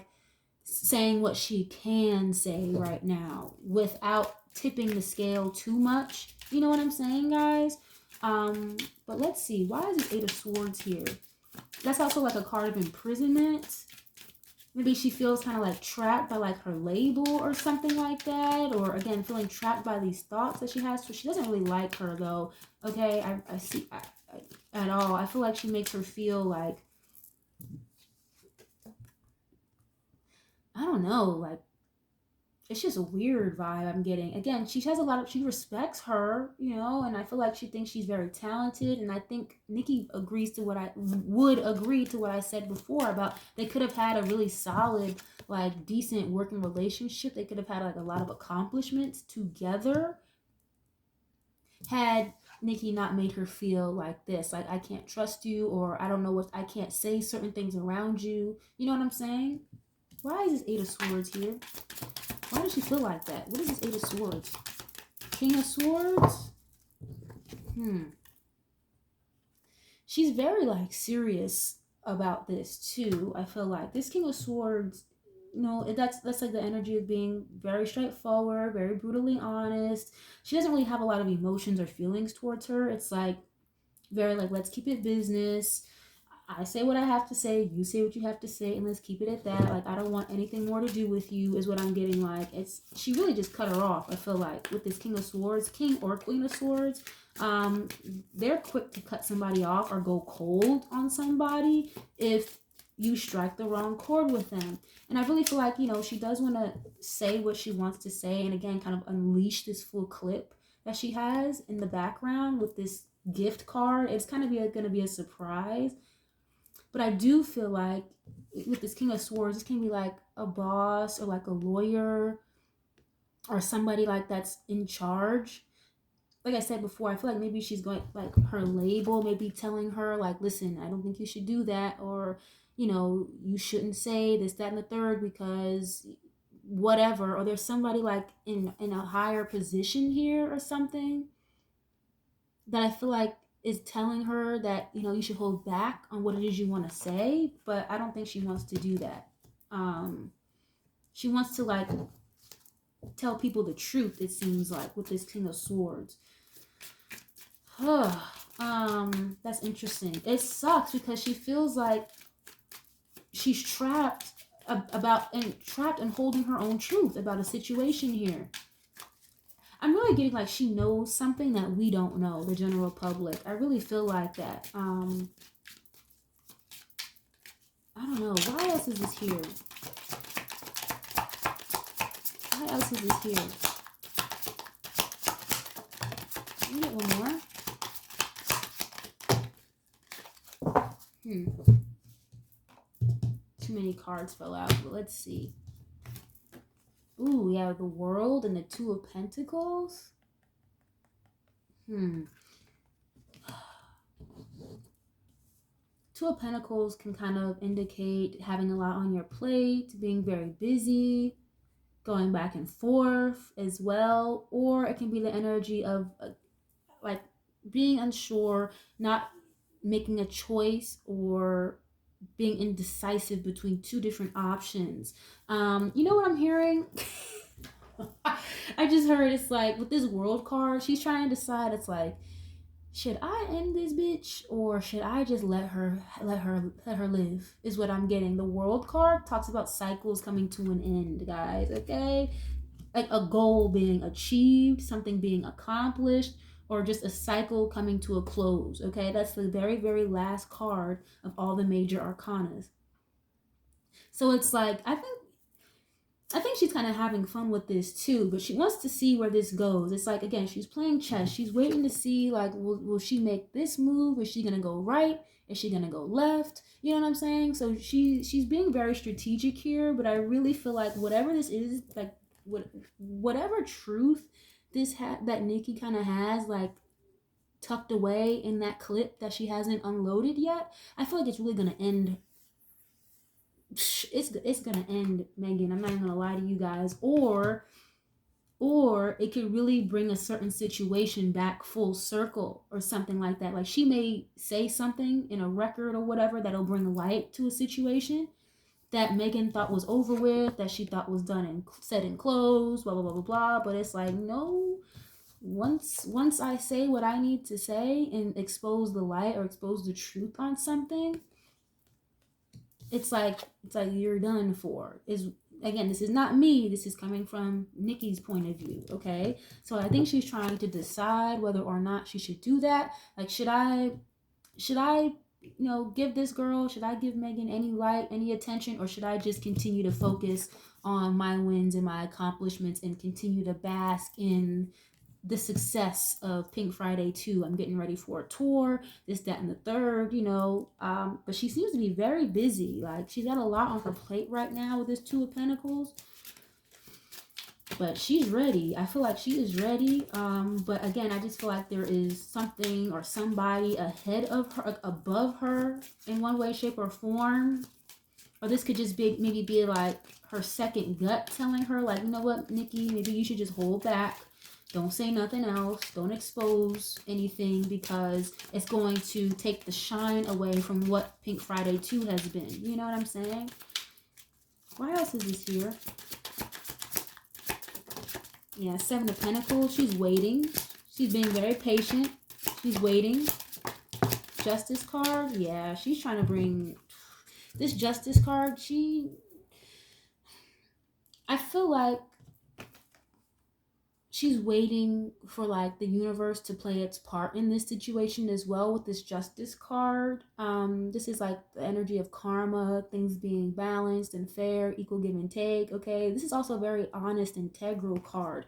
saying what she can say right now without tipping the scale too much. You know what I'm saying, guys? But let's see, why is this Eight of Swords here? That's also like a card of imprisonment. Maybe she feels kind of like trapped by like her label or something like that. Or again, feeling trapped by these thoughts that she has. So she doesn't really like her though. Okay, I see at all. I feel like she makes her feel like, I don't know, like it's just a weird vibe I'm getting. Again, she has a lot of, she respects her, you know, and I feel like she thinks she's very talented. And I think Nicki agrees to what I would agree to what I said before about they could have had a really solid, like decent working relationship. They could have had like a lot of accomplishments together had Nicki not made her feel like this, like I can't trust you, or I don't know what, I can't say certain things around you. You know what I'm saying? Why is this Eight of Swords here? Why does she feel like that? What is this Eight of Swords? King of Swords? She's very like serious about this too. I feel like this King of Swords, you know, that's like the energy of being very straightforward, very brutally honest. She doesn't really have a lot of emotions or feelings towards her. It's like very like, let's keep it business. I say what I have to say, you say what you have to say, and let's keep it at that. Like, I don't want anything more to do with you, is what I'm getting. Like, it's, she really just cut her off, I feel like, with this King of Swords, King or Queen of Swords. They're quick to cut somebody off or go cold on somebody if you strike the wrong chord with them. And I really feel like, you know, she does want to say what she wants to say, and again, kind of unleash this full clip that she has in the background with this gift card. It's kind of going to be a surprise. But I do feel like with this King of Swords, this can be like a boss or like a lawyer or somebody like that's in charge. Like I said before, I feel like maybe she's going, like her label maybe telling her like, listen, I don't think you should do that, or, you know, you shouldn't say this, that, and the third because whatever. Or there's somebody like in a higher position here or something that I feel like is telling her that, you know, you should hold back on what it is you want to say. But I don't think she wants to do that. She wants to like tell people the truth, it seems like, with this King of Swords. That's interesting. It sucks because she feels like she's trapped about and trapped and holding her own truth about a situation here. I'm really getting like she knows something that we don't know, the general public. I really feel like that. I don't know. Why else is this here? Why else is this here? Can we get one more? Too many cards fell out, but let's see. Ooh, yeah, the World and the Two of Pentacles. Two of Pentacles can kind of indicate having a lot on your plate, being very busy, going back and forth as well. Or it can be the energy of like being unsure, not making a choice, or being indecisive between two different options. You know what I'm hearing? I just heard it's like with this World card, she's trying to decide. It's like, should I end this bitch or should I just let her live? Is what I'm getting. The World card talks about cycles coming to an end, guys. Okay, like a goal being achieved, something being accomplished, or just a cycle coming to a close. Okay, that's the very, very last card of all the major arcanas. So it's like, I think she's kind of having fun with this too, but she wants to see where this goes. It's like, again, she's playing chess. She's waiting to see, like, will she make this move? Is she going to go right? Is she going to go left? You know what I'm saying? So she's being very strategic here, but I really feel like whatever this is, like, whatever truth that Nicki kind of has, like, tucked away in that clip that she hasn't unloaded yet, I feel like it's really going to end. It's gonna end, Megan. I'm not even gonna lie to you guys. Or it could really bring a certain situation back full circle or something like that. Like she may say something in a record or whatever that'll bring light to a situation that Megan thought was over with, that she thought was done and said and closed, blah blah blah blah blah. But it's like, no. Once I say what I need to say and expose the light or expose the truth on something, it's like you're done for. Is again, this is not me, this is coming from Nicki's point of view. Okay, so I think she's trying to decide whether or not she should do that. Like, should I give this girl, should I give Megan any light, any attention, or should I just continue to focus on my wins and my accomplishments and continue to bask in the success of Pink Friday 2. I'm getting ready for a tour, this, that, and the third, but she seems to be very busy. Like, she's got a lot on her plate right now with this Two of Pentacles. But she's ready. I feel like she is ready. But again, I just feel like there is something or somebody ahead of her, above her in one way, shape, or form. Or this could just be like her second gut telling her, like, you know what, Nicki, maybe you should just hold back. Don't say nothing else. Don't expose anything because it's going to take the shine away from what Pink Friday 2 has been. You know what I'm saying? Why else is this here? Yeah, Seven of Pentacles. She's waiting. She's being very patient. She's waiting. Justice card. Yeah, she's trying to bring this Justice card. I feel like she's waiting for like the universe to play its part in this situation as well with this Justice card. This is like the energy of karma, things being balanced and fair, equal give and take. Okay, this is also a very honest, integral card.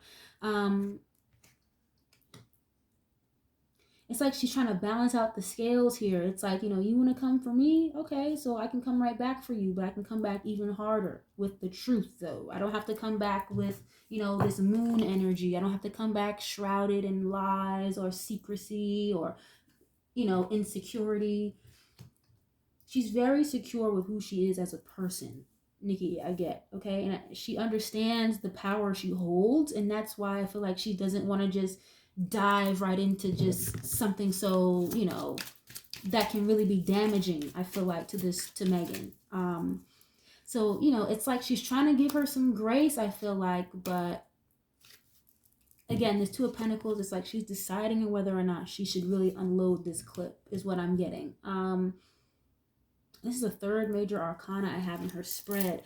It's like she's trying to balance out the scales here. It's like, you want to come for me? Okay, so I can come right back for you, but I can come back even harder with the truth, though. I don't have to come back with, this moon energy. I don't have to come back shrouded in lies or secrecy or, insecurity. She's very secure with who she is as a person, Nicki, I get, okay? And she understands the power she holds, and that's why I feel like she doesn't want to just dive right into just something so, that can really be damaging, I feel like, to Megan. So, it's like she's trying to give her some grace, I feel like, but again, this Two of Pentacles, it's like she's deciding whether or not she should really unload this clip, is what I'm getting. This is the third major arcana I have in her spread.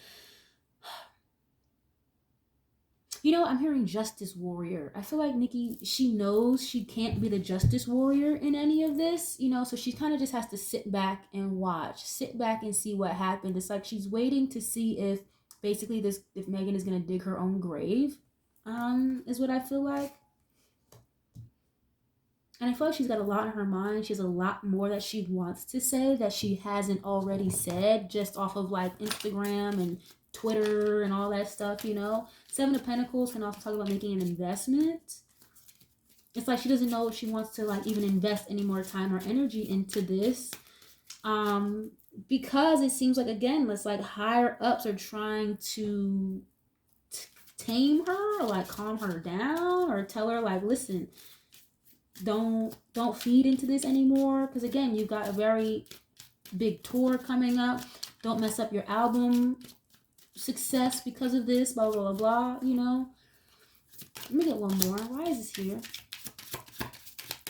You know, I'm hearing justice warrior. I feel like Nicki, she knows she can't be the justice warrior in any of this, you know, so she kind of just has to sit back and watch, sit back and see what happened. It's like she's waiting to see if basically this, if Megan is going to dig her own grave, is what I feel like. And I feel like she's got a lot in her mind. She has a lot more that she wants to say that she hasn't already said just off of like Instagram and Twitter and all that stuff, you know. Seven of Pentacles can also talk about making an investment. It's like she doesn't know if she wants to like even invest any more time or energy into this. Because it seems like, again, it's like higher ups are trying to tame her or like calm her down or tell her like, listen, don't feed into this anymore, because again, you've got a very big tour coming up. Don't mess up your album success because of this, blah blah blah blah, you know. Let me get one more. Why is this here?